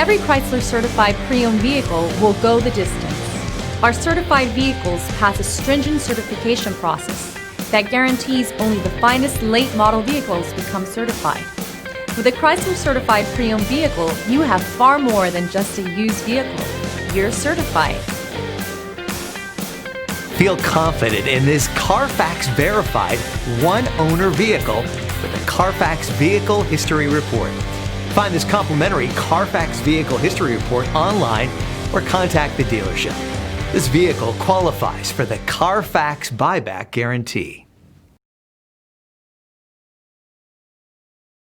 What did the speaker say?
Every Chrysler certified pre-owned vehicle will go the distance. Our certified vehicles pass a stringent certification process that guarantees only the finest late model vehicles become certified. With a Chrysler certified pre-owned vehicle, you have far more than just a used vehicle. You're certified. Feel confident in this Carfax verified one-owner vehicle with the Carfax Vehicle History Report. Find this complimentary Carfax Vehicle History Report online or contact the dealership. This vehicle qualifies for the Carfax Buyback Guarantee.